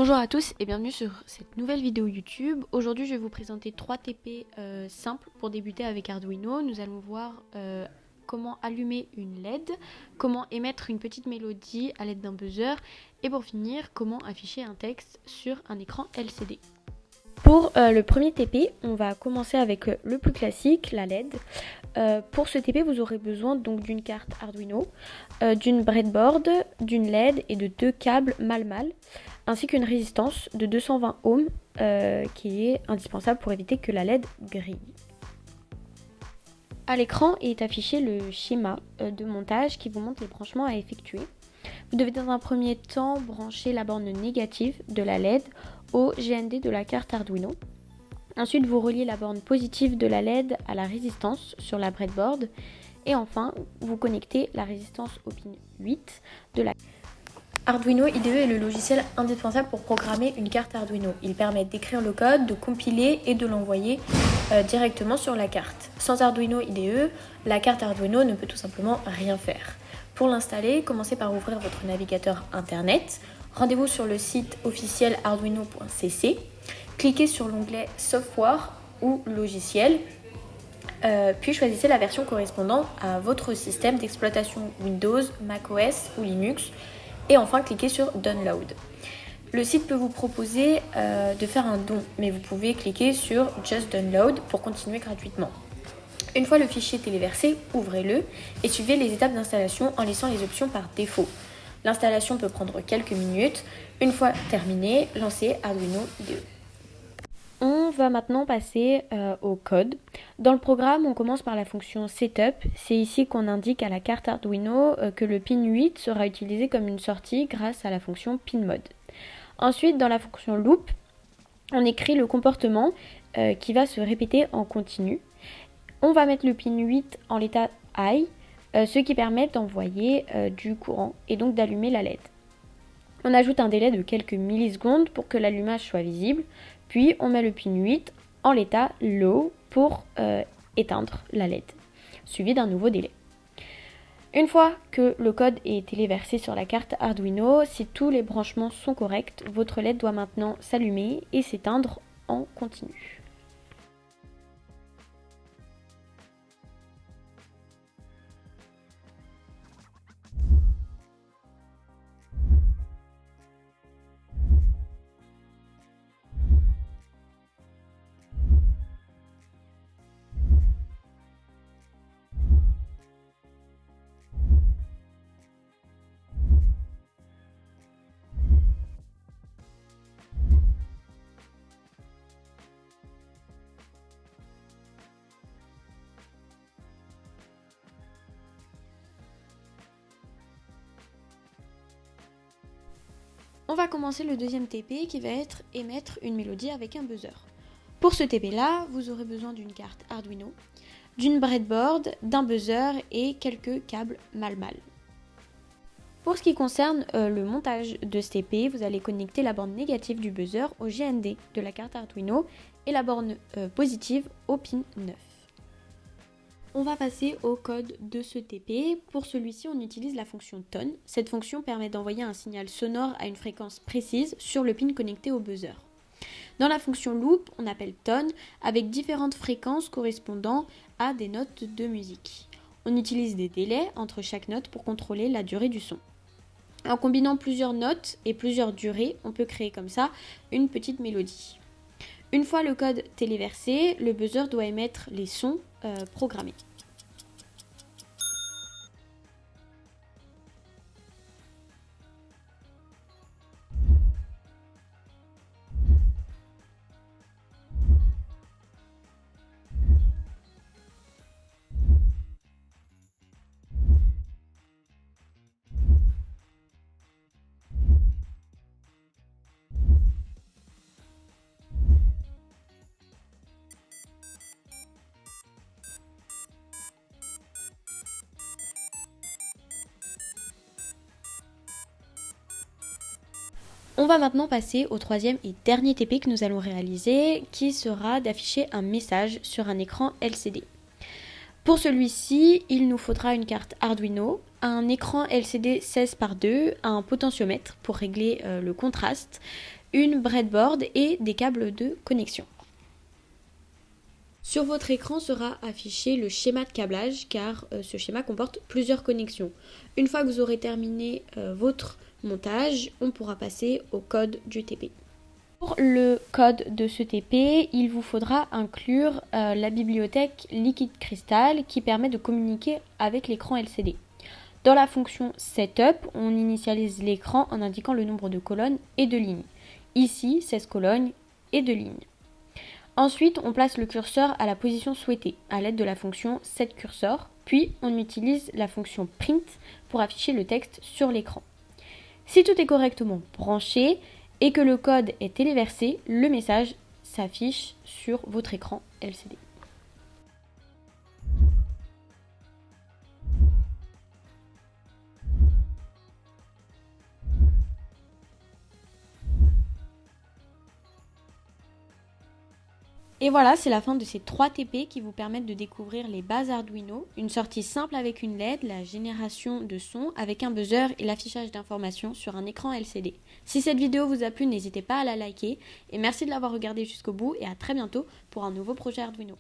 Bonjour à tous et bienvenue sur cette nouvelle vidéo YouTube. Aujourd'hui je vais vous présenter 3 TP simples pour débuter avec Arduino. Nous allons voir comment allumer une LED, comment émettre une petite mélodie à l'aide d'un buzzer et pour finir comment afficher un texte sur un écran LCD. Pour le premier TP, on va commencer avec le plus classique, la LED. Pour ce TP, vous aurez besoin donc d'une carte Arduino, d'une breadboard, d'une LED et de 2 câbles mal-mal, ainsi qu'une résistance de 220 ohms qui est indispensable pour éviter que la LED grille. À l'écran est affiché le schéma de montage qui vous montre les branchements à effectuer. Vous devez dans un premier temps brancher la borne négative de la LED au GND de la carte Arduino. Ensuite, vous reliez la borne positive de la LED à la résistance sur la breadboard. Et enfin, vous connectez la résistance au pin 8 de la Arduino IDE est le logiciel indispensable pour programmer une carte Arduino. Il permet d'écrire le code, de compiler et de l'envoyer directement sur la carte. Sans Arduino IDE, la carte Arduino ne peut tout simplement rien faire. Pour l'installer, commencez par ouvrir votre navigateur internet. Rendez-vous sur le site officiel arduino.cc. Cliquez sur l'onglet Software ou Logiciel, puis choisissez la version correspondant à votre système d'exploitation Windows, macOS ou Linux. Et enfin, cliquez sur Download. Le site peut vous proposer de faire un don, mais vous pouvez cliquer sur Just Download pour continuer gratuitement. Une fois le fichier téléversé, ouvrez-le et suivez les étapes d'installation en laissant les options par défaut. L'installation peut prendre quelques minutes. Une fois terminée, lancez Arduino IDE. On va maintenant passer au code. Dans le programme, on commence par la fonction Setup. C'est ici qu'on indique à la carte Arduino que le pin 8 sera utilisé comme une sortie grâce à la fonction pinMode. Ensuite, dans la fonction Loop, on écrit le comportement qui va se répéter en continu. On va mettre le pin 8 en l'état high, ce qui permet d'envoyer du courant et donc d'allumer la LED. On ajoute un délai de quelques millisecondes pour que l'allumage soit visible, puis on met le pin 8 en l'état low pour éteindre la LED, suivi d'un nouveau délai. Une fois que le code est téléversé sur la carte Arduino, si tous les branchements sont corrects, votre LED doit maintenant s'allumer et s'éteindre en continu. On va commencer le deuxième TP qui va être émettre une mélodie avec un buzzer. Pour ce TP là, vous aurez besoin d'une carte Arduino, d'une breadboard, d'un buzzer et quelques câbles mal-mal. Pour ce qui concerne le montage de ce TP, vous allez connecter la borne négative du buzzer au GND de la carte Arduino et la borne positive au pin 9. On va passer au code de ce TP. Pour celui-ci, on utilise la fonction tone. Cette fonction permet d'envoyer un signal sonore à une fréquence précise sur le pin connecté au buzzer. Dans la fonction loop, on appelle tone avec différentes fréquences correspondant à des notes de musique. On utilise des délais entre chaque note pour contrôler la durée du son. En combinant plusieurs notes et plusieurs durées, on peut créer comme ça une petite mélodie. Une fois le code téléversé, le buzzer doit émettre les sons programmés. On va maintenant passer au troisième et dernier TP que nous allons réaliser, qui sera d'afficher un message sur un écran LCD. Pour celui-ci, il nous faudra une carte Arduino, un écran LCD 16 par 2, un potentiomètre pour régler le contraste, une breadboard et des câbles de connexion. Sur votre écran sera affiché le schéma de câblage car ce schéma comporte plusieurs connexions. Une fois que vous aurez terminé votre montage, on pourra passer au code du TP. Pour le code de ce TP, il vous faudra inclure la bibliothèque Liquid Crystal qui permet de communiquer avec l'écran LCD. Dans la fonction Setup, on initialise l'écran en indiquant le nombre de colonnes et de lignes. Ici, 16 colonnes et 2 lignes. Ensuite, on place le curseur à la position souhaitée à l'aide de la fonction setCursor, puis on utilise la fonction Print pour afficher le texte sur l'écran. Si tout est correctement branché et que le code est téléversé, le message s'affiche sur votre écran LCD. Et voilà, c'est la fin de ces 3 TP qui vous permettent de découvrir les bases Arduino, une sortie simple avec une LED, la génération de son avec un buzzer et l'affichage d'informations sur un écran LCD. Si cette vidéo vous a plu, n'hésitez pas à la liker et merci de l'avoir regardée jusqu'au bout et à très bientôt pour un nouveau projet Arduino.